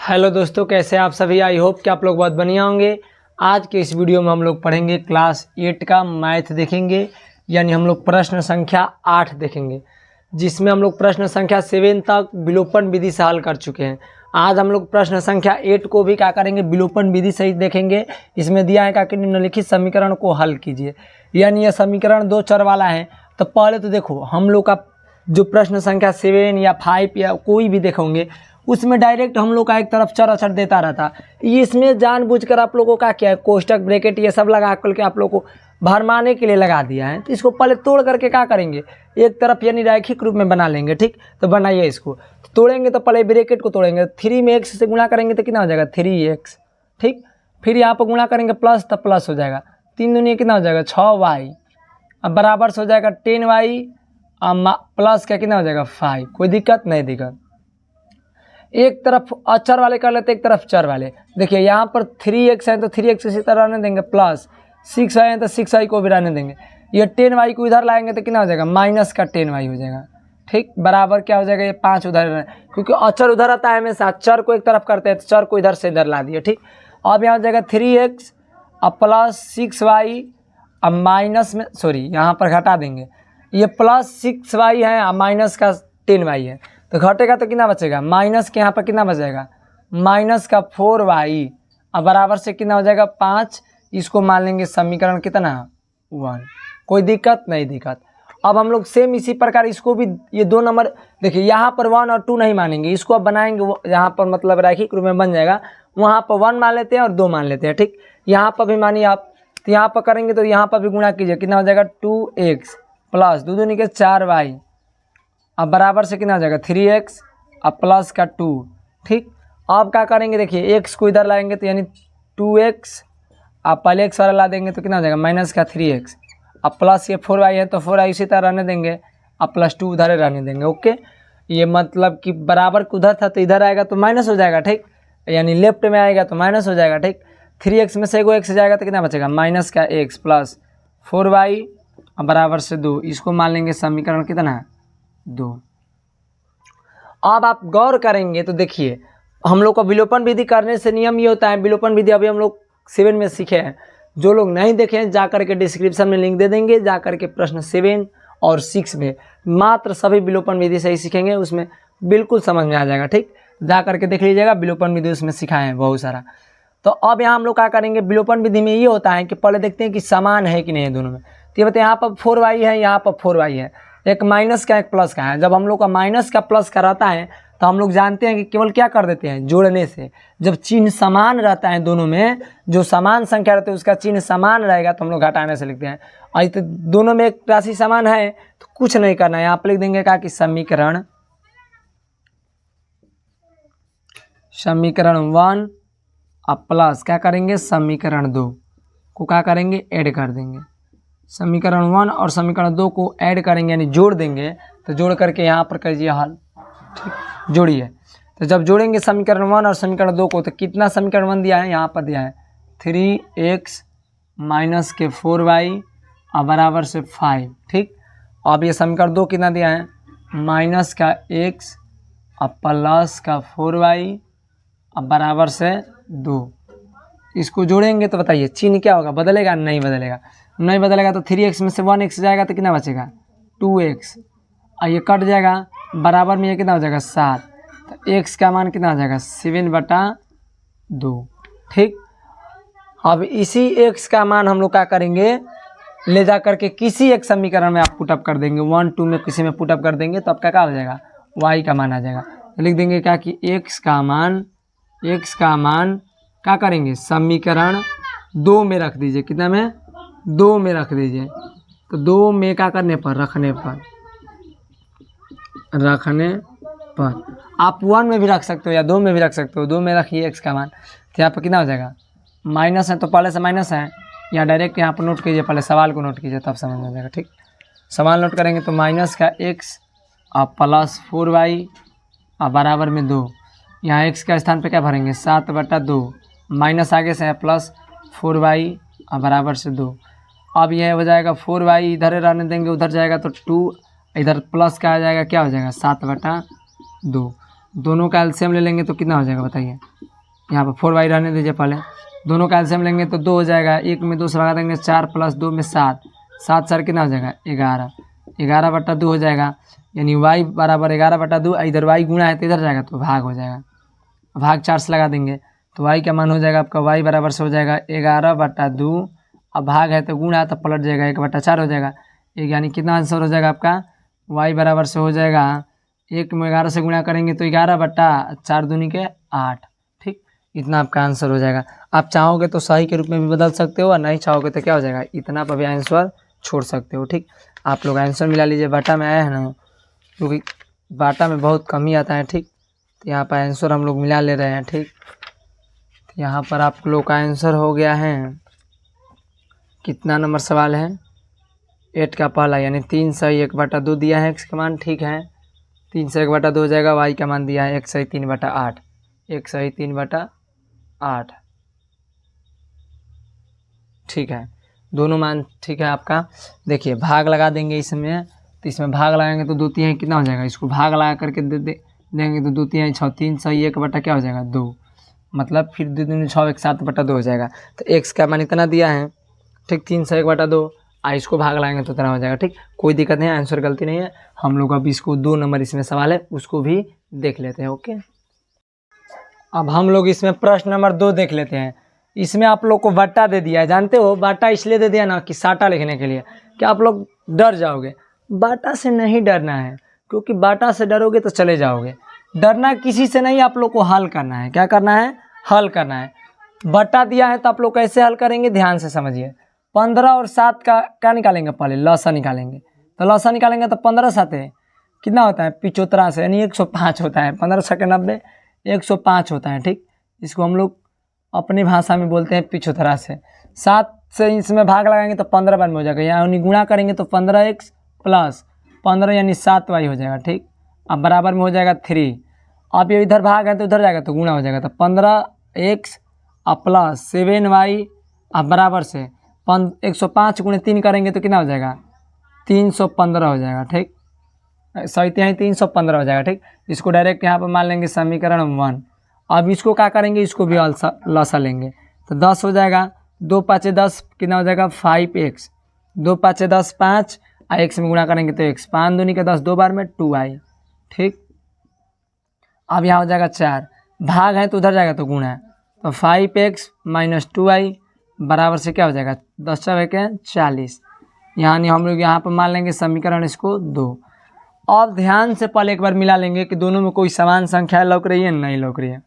Hello दोस्तों, कैसे आप सभी। आई होप कि आप लोग बहुत बढ़िया होंगे। आज के इस वीडियो में हम लोग पढ़ेंगे क्लास 8 का मैथ देखेंगे, यानी हम लोग प्रश्न संख्या 8 देखेंगे, जिसमें हम लोग प्रश्न संख्या 7 तक विलोपन विधि से हल कर चुके हैं। आज हम लोग प्रश्न संख्या 8 को भी क्या करेंगे, विलोपन विधि से ही देखेंगे। इसमें दिया है कि निम्नलिखित समीकरण को हल कीजिए, यानी यह समीकरण 2 चर वाला है। तो पहले तो देखो, हम लोग का जो प्रश्न संख्या 7 या 5 या कोई भी देखोगे, उसमें डायरेक्ट हम लोग का एक तरफ चर अचर देता रहता। इसमें जानबूझकर आप लोगों का क्या है, कोष्टक ब्रैकेट ये सब लगा करके आप लोगों को भरमाने के लिए लगा दिया है। तो इसको पहले तोड़ करके क्या करेंगे, एक तरफ यानी रैखिक रूप में बना लेंगे। ठीक, तो बनाइए इसको। तो तोड़ेंगे तो पहले ब्रैकेट को तोड़ेंगे, 3 में x से गुणा करेंगे तो कितना हो जाएगा 3x। ठीक, फिर यहाँ पर गुणा करेंगे प्लस, तो प्लस हो जाएगा 3 दूनी कितना हो जाएगा 6y। अब बराबर से हो जाएगा 10y प्लस क्या कितना हो जाएगा 5। कोई दिक्कत नहीं, दिक्कत। एक तरफ अचर वाले कर लेते, एक तरफ चर वाले। देखिए यहाँ पर 3x है तो 3x इसी तरह रहने देंगे, प्लस 6y है तो 6y को भी रहने देंगे। ये 10y को इधर लाएंगे तो कितना हो जाएगा माइनस का 10y हो जाएगा। ठीक, बराबर क्या हो जाएगा, ये 5 उधर, क्योंकि अचर उधर आता है हमेशा। चर को एक तरफ करते हैं तो चर को इधर से इधर ला दिए। ठीक, अब यहाँ हो जाएगा 3x अब प्लस 6y, अब माइनस में सॉरी यहाँ पर घटा देंगे, ये प्लस 6y है अब माइनस का 10y है, तो घटेगा तो कितना बचेगा, माइनस के यहाँ पर कितना बचेगा माइनस का 4y। अब बराबर से कितना हो जाएगा 5। इसको मान लेंगे समीकरण कितना 1। कोई दिक्कत नहीं, दिक्कत। अब हम लोग सेम इसी प्रकार इसको भी, ये 2 नंबर देखिए यहाँ पर 1 और 2 नहीं मानेंगे, इसको अब बनाएंगे यहाँ पर, मतलब रैखिक रूप में बन जाएगा। वहाँ पर 1 मान लेते हैं और 2 मान लेते हैं। ठीक, यहाँ पर भी मानिए आप, तो यहाँ पर करेंगे तो यहाँ पर भी गुणा कीजिए, कितना हो जाएगा 2x प्लस 2 दूनी के 4y। अब बराबर से कितना हो जाएगा 3x अब प्लस का 2। ठीक, अब क्या करेंगे, देखिए x को इधर लाएंगे तो यानी 2x, अब पहले x वाला ला देंगे तो कितना हो जाएगा माइनस का 3x। अब प्लस ये 4y है तो 4y इसी तरह रहने देंगे, अब प्लस 2 उधर रहने देंगे। ओके, ये मतलब कि बराबर उधर था तो इधर आएगा तो माइनस हो जाएगा। ठीक, यानी लेफ्ट में आएगा तो माइनस हो जाएगा। ठीक, 3x में से एगो x जाएगा तो कितना बचेगा माइनस का x प्लस 4y अब बराबर से 2। इसको मान लेंगे समीकरण कितना है 2। अब आप गौर करेंगे तो देखिए, हम लोग को विलोपन विधि करने से नियम ये होता है, विलोपन विधि अभी हम लोग 7 में सीखे हैं। जो लोग नहीं देखे हैं जा करके डिस्क्रिप्शन में लिंक दे देंगे, जा करके प्रश्न 7 और 6 में मात्र सभी विलोपन विधि से ही सीखेंगे, उसमें बिल्कुल समझ में आ जाएगा। ठीक, जा करके देख लीजिएगा, विलोपन विधि उसमें सिखाए हैं बहुत सारा। तो अब यहाँ हम लोग क्या करेंगे, विलोपन विधि में ये होता है कि पहले देखते हैं कि समान है कि नहीं है दोनों में। तो ये बताए यहाँ पर 4y है, यहाँ पर 4y है, एक माइनस का एक प्लस का है। जब हम लोग का माइनस का प्लस का रहता है तो हम लोग जानते हैं कि केवल क्या कर देते हैं, जोड़ने से। जब चिन्ह समान रहता है दोनों में, जो समान संख्या रहती है उसका चिन्ह समान रहेगा तो हम लोग घटाने से लिखते हैं। और तो दोनों में एक राशि समान है तो कुछ नहीं करना है, यहाँ पर लिख देंगे क्या कि समीकरण 1 अब प्लस क्या करेंगे समीकरण 2 को क्या करेंगे ऐड कर देंगे। समीकरण 1 और समीकरण 2 को ऐड करेंगे यानी जोड़ देंगे, तो जोड़ करके यहाँ पर कीजिए हल। ठीक, जोड़िए। तो जब जोड़ेंगे समीकरण 1 और समीकरण 2 को, तो कितना समीकरण 1 दिया है, यहाँ पर दिया है 3x माइनस के 4y और बराबर से 5। ठीक, अब ये समीकरण 2 कितना दिया है माइनस का x और प्लस का 4y और बराबर से 2। इसको जोड़ेंगे तो बताइए चिन्ह क्या होगा, बदलेगा नहीं बदलेगा, नहीं बदलेगा। तो 3x में से 1x जाएगा तो कितना बचेगा 2x और ये कट जाएगा, बराबर में ये कितना हो जाएगा 7। तो x का मान कितना हो जाएगा 7/2। ठीक, अब इसी x का मान हम लोग क्या करेंगे, ले जा करके किसी एक समीकरण में आप पुटअप कर देंगे, 1 2 में किसी में पुटअप कर देंगे तो आपका क्या हो जाएगा y का मान आ जाएगा। तो लिख देंगे क्या कि x का मान क्या करेंगे समीकरण 2 में रख दीजिए। कितना में 2 में रख दीजिए। तो 2 में क्या करने पर रखने पर आप 1 में भी रख सकते हो या 2 में भी रख सकते हो। 2 में रखिए x का मान, तो यहाँ पर कितना हो जाएगा माइनस है तो पहले से माइनस है, या डायरेक्ट यहाँ पर नोट कीजिए, पहले सवाल को नोट कीजिए तब समझ में आ जाएगा। ठीक, सवाल नोट करेंगे तो माइनस का x और प्लस 4y और बराबर में 2। यहाँ x का स्थान पे क्या भरेंगे 7/2, माइनस आगे से है प्लस 4y और बराबर से 2। अब यह हो जाएगा 4y इधर रहने देंगे, उधर जाएगा तो 2, इधर प्लस का आ जाएगा क्या हो जाएगा 7/2। दोनों का एलसीएम ले लेंगे तो कितना हो जाएगा बताइए। यहाँ पर 4y रहने दीजिए पहले। दोनों का एलसीएम लेंगे तो 2 हो जाएगा, 1 में 2 से लगा देंगे 4 + 2 में 7, 7 4 कितना हो जाएगा 11, 11/2 हो जाएगा। यानी y बराबर 11/2। इधर y गुणा है तो इधर जाएगा तो भाग हो जाएगा, भाग 4 से लगा देंगे तो y का मान हो जाएगा आपका y बराबर से हो जाएगा 11/2। अब भाग है तो गुणा तो पलट जाएगा 1/4 हो जाएगा। एक यानी कितना आंसर हो जाएगा आपका y बराबर से हो जाएगा 1 में 11 से गुणा करेंगे तो 11/4 दूनी के 8। ठीक, इतना आपका आंसर हो जाएगा। आप चाहोगे तो सही के रूप में भी बदल सकते हो और नहीं चाहोगे तो क्या हो जाएगा इतना पर भी आंसर छोड़ सकते हो। ठीक, आप लोग आंसर मिला लीजिए। बाटा में आया है ना, क्योंकि बाटा में बहुत कम ही आता है। ठीक, तो यहाँ पर आंसर हम लोग मिला ले रहे हैं। ठीक, तो यहाँ पर आप लोग का आंसर हो गया है, कितना नंबर सवाल है 8 का पहला, यानी 3 सही 1/2 दिया है x का मान। ठीक है, 3 से 1/2 हो जाएगा। y का मान दिया है 1 सही 3/8, 1 सही 3/8। ठीक है, दोनों मान ठीक है आपका। देखिए भाग लगा देंगे इसमें, तो इसमें भाग लगाएंगे तो 2 3 कितना हो जाएगा, इसको भाग लगा करके देंगे तो 2 3 6, 3 सही 1/2 क्या हो जाएगा 2, मतलब फिर 2 दूनी 6 1 7/2 हो जाएगा। तो x का मान इतना दिया है। ठीक, 3 से 1/2 इसको भाग लाएंगे तो इतना हो जाएगा। ठीक, कोई दिक्कत नहीं है, आंसर गलती नहीं है। हम लोग अब इसको 2 नंबर इसमें सवाल है उसको भी देख लेते हैं। ओके, अब हम लोग इसमें प्रश्न नंबर 2 देख लेते हैं। इसमें आप लोग को बट्टा दे दिया है, जानते हो बाटा इसलिए दे दिया ना कि साटा लिखने के लिए, कि आप लोग डर जाओगे। बाटा से नहीं डरना है, क्योंकि बाटा से डरोगे तो चले जाओगे। डरना किसी से नहीं, आप लोग को हल करना है। क्या करना है, हल करना है। बट्टा दिया है तो आप लोग कैसे हल करेंगे ध्यान से समझिए। 15 और 7 का क्या निकालेंगे, पहले लसा निकालेंगे। तो लसा निकालेंगे तो 15 7 कितना होता है 75 से, यानी 105 होता है। 15 7 90 105 होता है। ठीक, इसको हम लोग अपनी भाषा में बोलते हैं 75 से। 7 से इसमें भाग लगाएंगे तो 15 बार में हो जाएगा, यानी गुणा करेंगे तो 15x + 15 यानी 7y हो जाएगा। ठीक, अब बराबर में हो जाएगा 3। अब ये इधर भाग है तो उधर जाएगा तो गुणा हो जाएगा, तो 15x + 7y अब बराबर से 105 × 3 करेंगे तो कितना हो जाएगा 315 हो जाएगा। ठीक, सही यहाँ 315 हो जाएगा। ठीक, इसको डायरेक्ट यहाँ पर मान लेंगे समीकरण 1। अब इसको क्या करेंगे, इसको भी लसा लेंगे तो 10 हो जाएगा। 2 5 10 कितना हो जाएगा 5x, 2 5 10 5 x में गुणा करेंगे तो x, 5 दूनी के 10 2 बार में 2y। ठीक, अब यहाँ हो जाएगा 4, भाग है तो उधर जाएगा तो गुणा, तो 5x - 2y बराबर से क्या हो जाएगा 10 × 40। यानी हम लोग यहाँ पर मान लेंगे समीकरण इसको 2। अब ध्यान से पहले एक बार मिला लेंगे कि दोनों में कोई समान संख्या लौक रही है नहीं लौक रही है।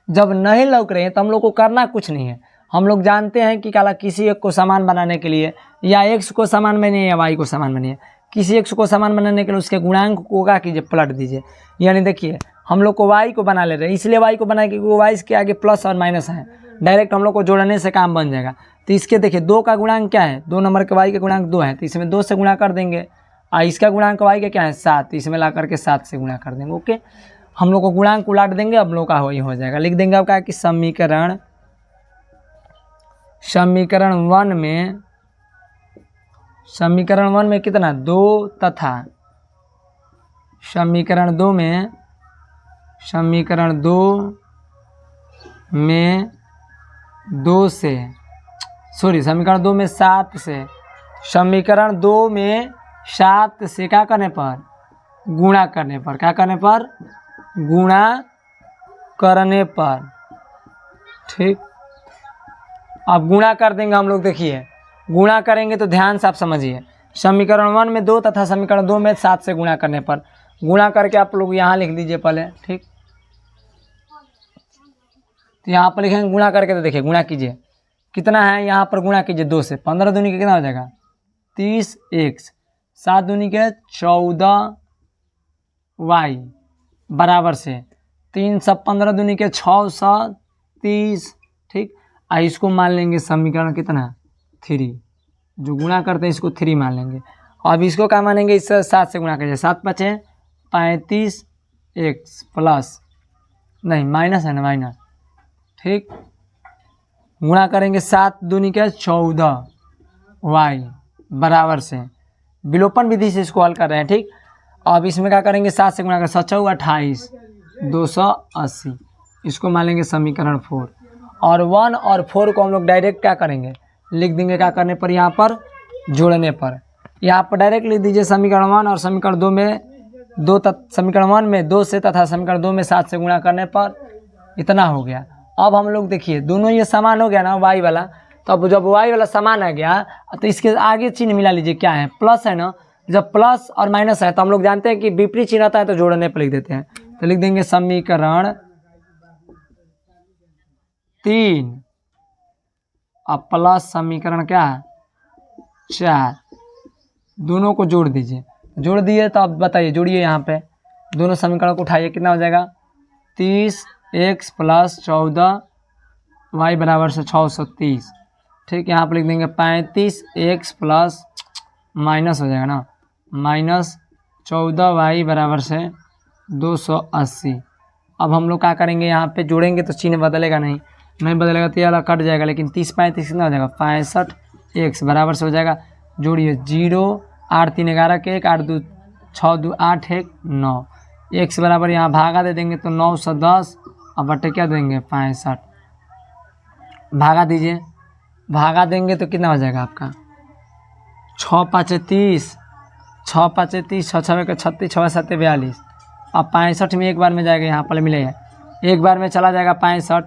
जब नहीं लौक रही है तो हम लोग को करना कुछ नहीं है। हम लोग जानते हैं कि काला किसी एक को समान बनाने के लिए या x को समान बनिए या y को समान बनिए, किसी x को समान बनाने के लिए उसके गुणांक को क्या कीजिए पलट दीजिए। यानी देखिए हम लोग को y को बना ले रहे हैं, इसलिए y को बनाए क्योंकि y के आगे प्लस और माइनस है, डायरेक्ट हम लोग को जोड़ने से काम बन जाएगा। तो इसके देखिए 2 का गुणांक क्या है, 2 नंबर के y का गुणांक 2 है, तो इसमें 2 से गुणा कर देंगे। इसका गुणांक y का क्या है 7, इसमें ला करके 7 से गुणा कर देंगे। ओके, हम लोग को गुणांक उलाट देंगे, अब लोग का वही हो जाएगा। लिख देंगे अब क्या कि समीकरण 1 में कितना 2 तथा समीकरण 2 में 2 से समीकरण 2 में 7 से, समीकरण 2 में 7 से क्या करने पर गुणा करने पर, क्या करने पर गुणा करने पर। ठीक, अब गुणा कर देंगे हम लोग। देखिए गुणा करेंगे तो ध्यान से आप समझिए, समीकरण 1 में 2 तथा समीकरण 2 में 7 से गुणा करने पर, गुणा करके आप लोग यहाँ लिख दीजिए पहले। ठीक, तो यहाँ पर लिखेंगे गुणा करके, तो देखिए गुणा कीजिए कितना है, यहाँ पर गुणा कीजिए 2 से, 15 दूनी के कितना हो जाएगा 30x, 7 दूनी के 14y बराबर से 3 सब 15 दूनी के 630। ठीक, इसको मान लेंगे समीकरण कितना 3, जो गुणा करते हैं इसको 3 मान लेंगे। अब इसको क्या मानेंगे, इससे 7 से गुणा करिए, 7 × 5 = 35x प्लस नहीं माइनस है ना माइनस। ठीक, गुणा करेंगे 7 दूनी के 14y बराबर से, विलोपन विधि से इसको हल कर रहे हैं। ठीक, अब इसमें क्या करेंगे 7 से गुणा कर 7 चौक 28 280, इसको मान लेंगे समीकरण 4। और 1 और 4 को हम लोग डायरेक्ट क्या करेंगे लिख देंगे, क्या करने पर यहाँ पर जोड़ने पर। यहाँ पर डायरेक्ट लिख दीजिए समीकरण 1 और समीकरण 2 में समीकरण 1 में 2 से तथा समीकरण 2 में 7 से गुणा करने पर इतना हो गया। अब हम लोग देखिए दोनों ये समान हो गया ना y वाला, तो अब जब y वाला समान आ गया तो इसके आगे चिन्ह मिला लीजिए, क्या है प्लस है ना। जब प्लस और माइनस है तो हम लोग जानते हैं कि विपरीत चिन्ह आता है तो जोड़ने पर लिख देते हैं। तो लिख देंगे समीकरण 3 और प्लस समीकरण क्या है 4, दोनों को जोड़ दीजिए। जोड़ दिए तो अब बताइए, जोड़िए यहाँ पे दोनों समीकरण को उठाइए, कितना हो जाएगा 30x प्लस 14y बराबर से 630। ठीक, यहाँ पर लिख देंगे 35x प्लस माइनस हो जाएगा ना माइनस 14y बराबर से 280। अब हम लोग क्या करेंगे, यहाँ पे जोड़ेंगे तो चिन्ह बदलेगा नहीं बदलेगा तो ये कट जाएगा, लेकिन 30 35 कितना हो जाएगा 65x बराबर से हो जाएगा। जोड़िए 0 8 3 11 के 1 8 2 6 2 8 1 9, x बराबर यहाँ भागा दे देंगे तो 910 और बटे क्या देंगे 65, भागा दीजिए, भागा देंगे तो कितना हो जाएगा आपका 6 5 30 6 5 30 6 6 36 6 7 42। अब 65 में एक बार में जाएगा, यहाँ पर मिलेगा एक बार में चला जाएगा 65,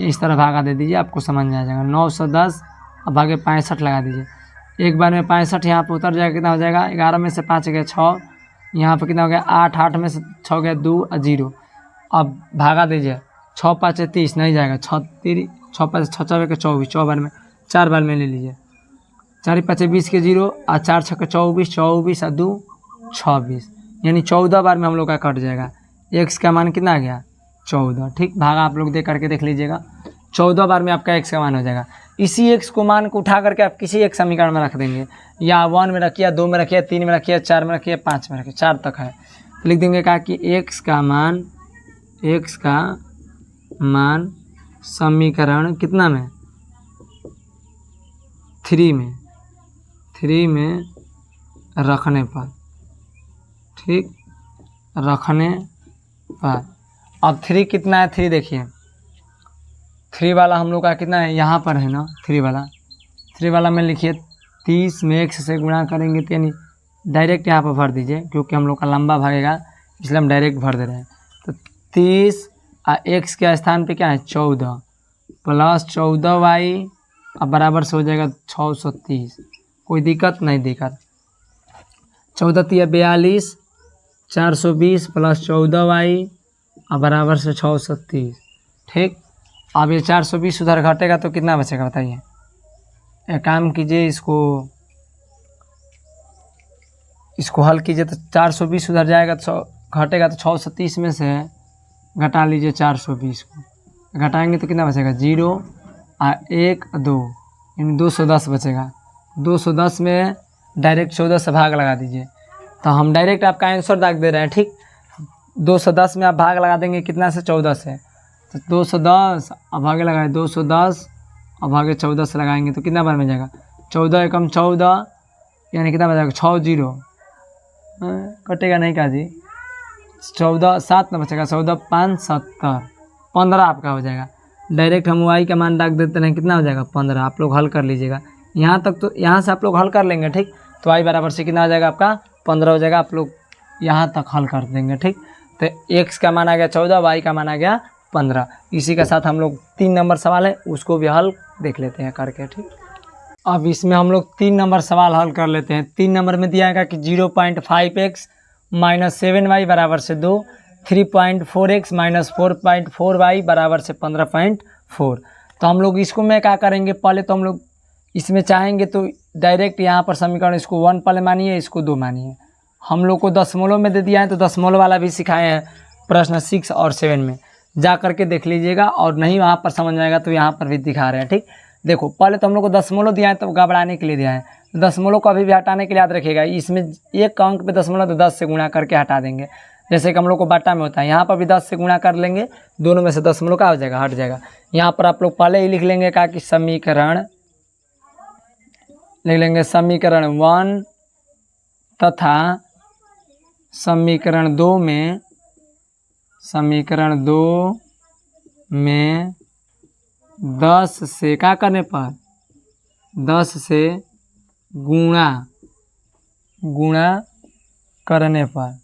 इस तरह भागा दे दीजिए, आपको समझ में आ जाएगा 910 अब भागे 65 लगा दीजिए, एक बार में 65 यहाँ पर उतर जाएगा, कितना हो जाएगा 11 में से 5 गया 6, यहाँ पर कितना हो गया 8 8 में से 6 गया 2 और 0। अब भागा दीजिए 6 5 30 नहीं जाएगा 6 5 6 24 4 बार में 4 बार में ले लीजिए, 4 5 20 के 0 और 4 6 24 24 और 2 26, यानी 14 बार में हम लोग का कट जाएगा। x का मान कितना आ गया 14। ठीक, भागा आप लोग दे करके देख लीजिएगा, 14 बार में आपका x का मान हो जाएगा। इसी x को मान को उठा करके आप किसी एक समीकरण में रख देंगे, या 1 में रखिए 2 में रखिए 3 में रखिए 4 में रखिए 5 में रखिए, 4 तक है तो लिख देंगे क्या कि x का मान समीकरण कितना में 3 में रखने पर। ठीक, रखने पर अब 3 कितना है 3 देखिए 3 वाला हम लोग का कितना है यहाँ पर है ना 3 वाला में लिखिए 30 में x से गुणा करेंगे तो यानी डायरेक्ट यहाँ पर भर दीजिए, क्योंकि हम लोग का लंबा भागेगा इसलिए हम डायरेक्ट भर दे रहे हैं। तो 30 और x के स्थान पे क्या है 14 प्लस 14y अब बराबर से हो जाएगा 630। कोई दिक्कत नहीं, दिक्कत 14 3 42 420 प्लस 14y अब बराबर से 630। ठीक, अब ये 420 उधर घटेगा तो कितना बचेगा बताइए, एक काम कीजिए इसको हल कीजिए तो 420 उधर जाएगा तो घटेगा तो 630 में से घटा लीजिए 420 को, घटाएंगे तो कितना बचेगा 0 और 1 2 यानी 210 बचेगा। 210 में डायरेक्ट 14 से भाग लगा दीजिए, तो हम डायरेक्ट आपका आंसर दाग दे रहे हैं। ठीक, 210 में आप भाग लगा देंगे कितना से 14 से, तो 210 अब भागे लगाए 210 अब भागे 14 से लगाएंगे तो कितना बार में जाएगा 14 एकम 14 यानी कितना बचेगा 6 0 कटेगा नहीं का जी 14 7 न बचेगा 14 5 70 15 आपका हो जाएगा। डायरेक्ट हम y का मान डाक देते हैं, कितना हो जाएगा 15। आप लोग हल कर लीजिएगा यहाँ तक, तो यहाँ से आप लोग हल कर लेंगे। ठीक, तो y बराबर से कितना हो जाएगा आपका 15 हो जाएगा। आप लोग यहाँ तक हल कर देंगे। ठीक, तो x का मान आ गया 14, y का मान आ गया 15। इसी के साथ हम लोग 3 नंबर सवाल है उसको भी हल देख लेते हैं करके। ठीक, अब इसमें हम लोग 3 नंबर सवाल हल कर लेते हैं। 3 नंबर में दिया है कि 0.5x माइनस 7y बराबर से 2, 3.4x माइनस 4.4y बराबर से 15.4। तो हम लोग इसको में क्या करेंगे, पहले तो हम लोग इसमें चाहेंगे तो डायरेक्ट यहाँ पर समीकरण इसको 1 पहले मानिए, इसको 2 मानिए। हम लोग को दशमलव में दे दिया है तो दशमलव वाला भी सिखाए हैं प्रश्न 6 और 7 में, जा करके देख लीजिएगा। और नहीं वहाँ पर समझ में आएगा तो यहाँ पर भी दिखा रहे हैं। ठीक, देखो पहले तो हम लोग को दशमलव दिया है तो घबराने के लिए दिया है, दशमलव को अभी भी हटाने के लिए याद रखिएगा। इसमें एक अंक पे दशमलव तो 10 से गुणा करके हटा देंगे, जैसे कि हम लोग को बाटा में होता है। यहाँ पर भी 10 से गुणा कर लेंगे, दोनों में से दशमलव का हो जाएगा, हट जाएगा। यहाँ पर आप लोग पहले ही लिख लेंगे का कि समीकरण लिख लेंगे समीकरण 1 तथा समीकरण दो में 10 से क्या करने पर 10 से गुणा करने पर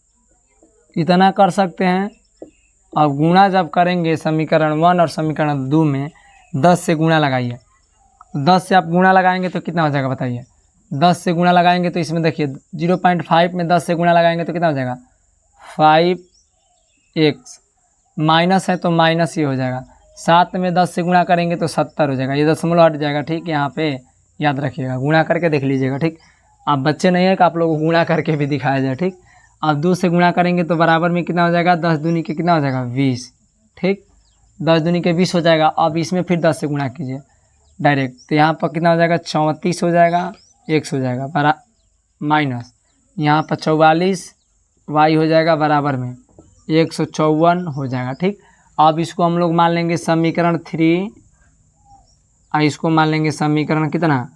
इतना कर सकते हैं। अब गुणा जब करेंगे समीकरण 1 और समीकरण 2 में 10 से गुणा लगाइए। 10 से आप गुणा लगाएंगे तो कितना हो जाएगा बताइए। 10 से गुणा लगाएंगे तो इसमें देखिए 0.5 में 10 से गुणा लगाएंगे तो कितना हो जाएगा 5x, माइनस है तो माइनस ही हो जाएगा। 7 में 10 से गुणा करेंगे तो 70 हो जाएगा, ये दशमलव हट जाएगा। ठीक, यहाँ पे याद रखिएगा, गुणा करके देख लीजिएगा। ठीक, आप बच्चे नहीं है कि आप लोगों को गुणा करके भी दिखाया जाए। ठीक, अब 2 से गुणा करेंगे तो बराबर में कितना हो जाएगा 10 दूनी के कितना हो जाएगा 20। ठीक, 10 दूनी के 20 हो जाएगा। अब इसमें फिर 10 से गुणा कीजिए डायरेक्ट, तो यहाँ पर कितना हो जाएगा 34 हो जाएगा, x हो जाएगा बरा माइनस यहाँ पर 44 y हो जाएगा बराबर में 154 हो जाएगा। ठीक, अब इसको हम लोग मान लेंगे समीकरण 3 और इसको मान लेंगे समीकरण कितना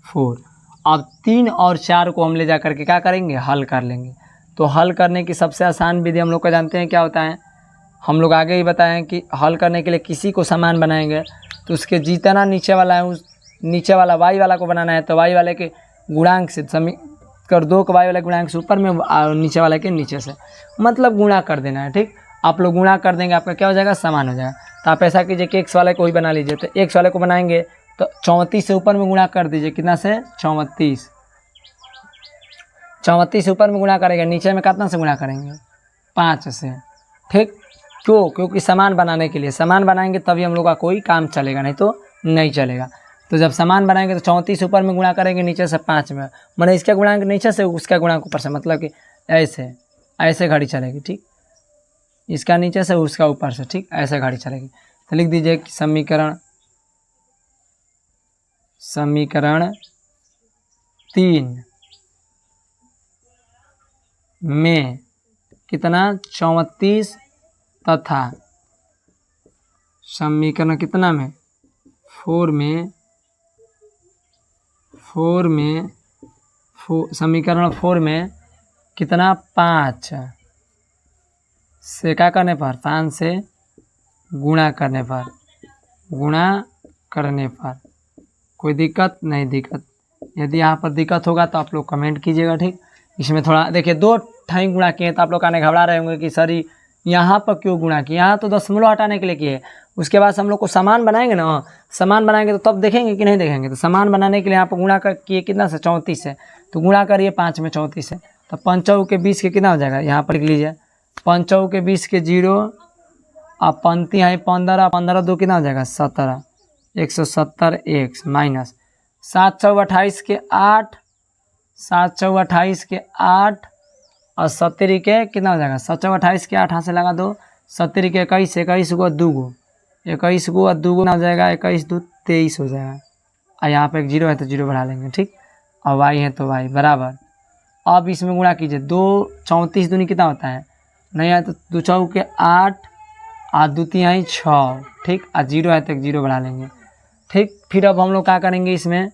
4। अब 3 और 4 को हम ले जा करके क्या करेंगे हल कर लेंगे। तो हल करने की सबसे आसान विधि हम लोग को जानते हैं क्या होता है। हम लोग आगे ही बताएं कि हल करने के लिए किसी को समान बनाएंगे तो उसके जितना नीचे वाला है उस नीचे वाला y वाला को बनाना है तो y वाले के गुणांक से समीकरण 2 के y वाले गुणांक से ऊपर में और नीचे वाले के नीचे से मतलब गुणा कर देना है। ठीक, आप लोग गुणा कर देंगे आपका क्या हो जाएगा समान हो जाएगा। तो आप ऐसा कीजिए कि x वाले को ही बना लीजिए। तो x वाले को बनाएंगे तो 34 से ऊपर में गुणा कर दीजिए, कितना से 34 से ऊपर में गुणा करेंगे, नीचे में कितना से गुणा करेंगे 5 से। ठीक, क्योंकि समान बनाने के लिए, समान बनाएंगे तभी हम लोग का कोई काम चलेगा, नहीं तो नहीं चलेगा। तो जब समान बनाएंगे तो 34 ऊपर में गुणा करेंगे, नीचे से 5 में, मैंने इसका गुणांक नीचे से उसका गुणांक ऊपर से, मतलब कि ऐसे घड़ी चलेगी। ठीक, इसका नीचे से उसका ऊपर से, ठीक ऐसे घड़ी चलेगी। तो लिख दीजिए कि समीकरण 3 में कितना 34 तथा समीकरण कितना में 4 में समीकरण 4 में कितना 5 से क्या करने पर 5 से गुणा करने पर कोई दिक्कत नहीं। दिक्कत यदि यहाँ पर दिक्कत होगा तो आप लोग कमेंट कीजिएगा। ठीक, इसमें थोड़ा देखिए 2 टाइम गुणा किए तो आप लोग आने घबरा रहे होंगे कि सर यहाँ पर क्यों गुणा किए। यहाँ तो दशमलव हटाने के लिए किए, उसके बाद हम लोग को समान बनाएंगे ना, समान बनाएंगे तो तब देखेंगे कि नहीं देखेंगे। तो समान बनाने के लिए यहाँ पर गुणा कर किए कितना से 34 से, तो गुणा करिए 5 में 34 से, तो 5 के 20 के कितना हो जाएगा यहाँ पर लिख लीजिए 5 के 20 के 0 अब पंक्ति है 15 15 2 कितना हो जाएगा 17 170 x माइनस 7 चौ 28 के 8 7 चौ 28 के 8 और 70 के कितना हो जाएगा 7 चौ 28 के 8 हाथ से लगा दो 70 के 21 21 को 2 गो 21 को 2 गो हो जाएगा 21 2 23 हो जाएगा। और यहाँ पे एक 0 है तो 0 बढ़ा लेंगे। ठीक, और y है तो y बराबर, अब इसमें गुणा कीजिए 2 34 दूनी कितना होता है नहीं है तो 2 चौ के 8 और 2 तिहाई 6। ठीक, और 0 है तो एक 0 बढ़ा लेंगे। ठीक, फिर अब हम लोग क्या करेंगे इसमें,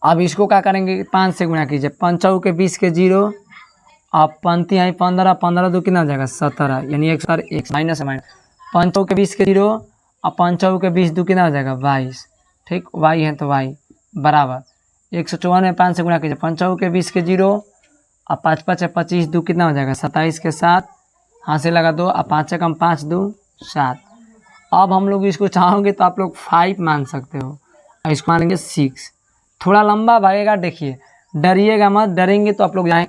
अब इसको क्या करेंगे 5 से गुणा कीजिए 5 के 20 के 0 अब पंक्ति है 15 15 2 कितना हो जाएगा 17 यानी 1 माइनस 5 के 20 के 0 अब 5 के 20 2 कितना हो जाएगा 22। ठीक, y है तो y बराबर 154 में 5 से गुणा कीजिए 5 के 20 के 0 अब 5 5 है 25 2 कितना हो जाएगा 27 के 7 हाथ से लगा 2 अब 5 कम 5 2 7। अब हम लोग इसको चाहोगे तो आप लोग 5 मान सकते हो और इसको मानेंगे 6। थोड़ा लंबा भागेगा, देखिए डरिएगा मत, डरेंगे तो आप लोग जाएँ,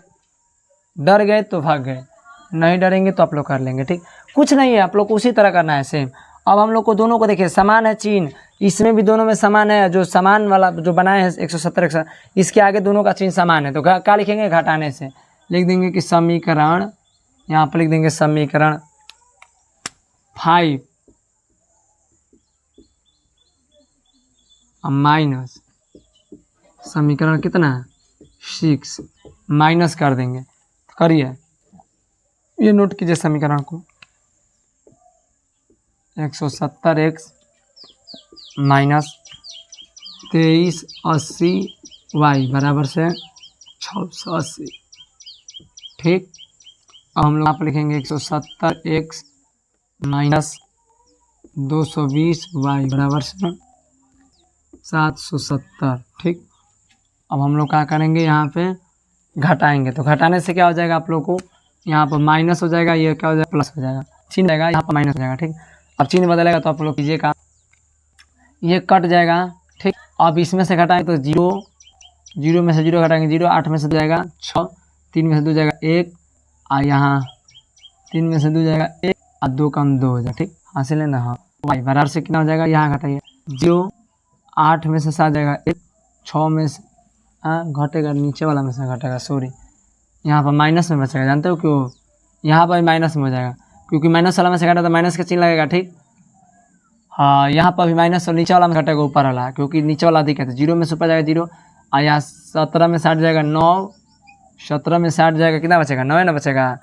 डर गए तो भाग गए, नहीं डरेंगे तो आप लोग कर लेंगे। ठीक, कुछ नहीं है, आप लोग को उसी तरह करना है सेम। अब हम लोग को दोनों को देखिए समान है चिन्ह, इसमें भी दोनों में समान है, जो समान वाला जो बनाए हैं 170 इसके आगे दोनों का चिन्ह समान है तो क्या लिखेंगे घटाने से लिख देंगे कि समीकरण, यहाँ पर लिख देंगे समीकरण 5 माइनस समीकरण कितना 6 माइनस कर देंगे। करिए, ये नोट कीजिए समीकरण को 170x माइनस 2380y बराबर से 680। ठीक। अब हम लोग यहाँ पर लिखेंगे 170x माइनस 220y बराबर से 770। ठीक। अब हम लोग क्या करेंगे, यहाँ पे घटाएंगे, तो घटाने से क्या हो जाएगा आप लोग को, यहाँ पर माइनस हो जाएगा, ये क्या हो जाएगा प्लस हो जाएगा, चिन्ह जाएगा, यहाँ पर माइनस हो जाएगा। ठीक। अब चिन्ह बदलेगा तो आप लोग कीजिएगा, ये कट जाएगा। ठीक। अब इसमें से घटाएंगे तो 0 में से 0 घटाएंगे 0, 8 में से 2 जाएगा 6, 3 में से 2 जाएगा 1, और यहाँ 3 में से 2 जाएगा 1, और 2 कम 2 हो जाएगा। ठीक। हासिल है ना। हाँ, y बराबर से कितना हो जाएगा, यहाँ घटाइए 0, 8 में से 7 जाएगा 1, 6 में से घटेगा, नीचे वाला में से घटेगा, सॉरी, यहाँ पर माइनस में बचेगा। जानते हो क्यों, यहाँ पर माइनस में हो जाएगा, क्योंकि माइनस वाला में से घटा तो माइनस का चिन्ह लगेगा। ठीक। हाँ, यहाँ पर भी माइनस और नीचे वाला में घटेगा ऊपर वाला, क्योंकि नीचे वाला अधिक है, तो 0 में से ऊपर जाएगा 0, और यहाँ 17 में 60 जाएगा 9, 17 में 60 जाएगा, कितना बचेगा 9 ना बचेगा।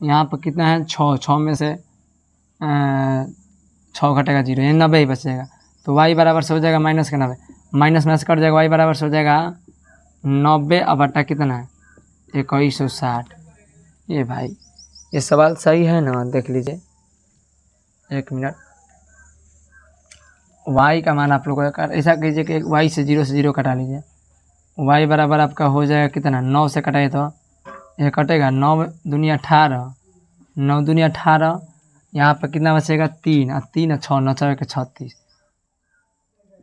यहाँ पर कितना है 6, 6 में से 6 घटेगा 0, ये 90 ही बचेगा। तो y बराबर से हो जाएगा माइनस का 90, माइनस में से कट जाएगा, y बराबर से हो जाएगा 90 अब बटा कितना है 2160। ये भाई ये सवाल सही है ना, देख लीजिए, 1 मिनट। y का मान आप लोग ऐसा कीजिए कि y से 0 कटा लीजिए, y बराबर आपका हो जाएगा कितना, 9 से कटाइए तो ये कटेगा 9 दूनी 18, 9 दूनी 18, यहाँ पर कितना बचेगा 3, और 3 और 6, 9 4 के 36,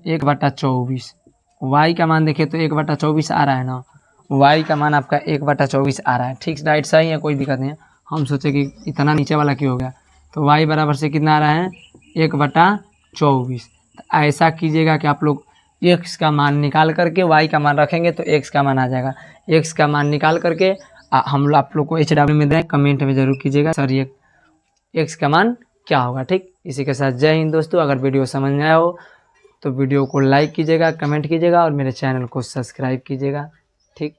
1/24। y का मान देखिए तो 1/24 आ रहा है ना, y का मान आपका 1/24 आ रहा है। ठीक, राइट सही है, कोई दिक्कत नहीं है। हम सोचे कि इतना नीचे वाला क्यों हो गया, तो y बराबर से कितना आ रहा है 1/24। तो ऐसा कीजिएगा कि आप लोग x का मान निकाल करके y का मान रखेंगे तो x का मान आ जाएगा। x का मान निकाल करके हम आप लोग को HW में दें, कमेंट में ज़रूर कीजिएगा सर ये x का मान क्या होगा। ठीक। इसी के साथ जय हिंद दोस्तों। अगर वीडियो समझ में आया हो तो वीडियो को लाइक कीजिएगा, कमेंट कीजिएगा और मेरे चैनल को सब्सक्राइब कीजिएगा। ठीक।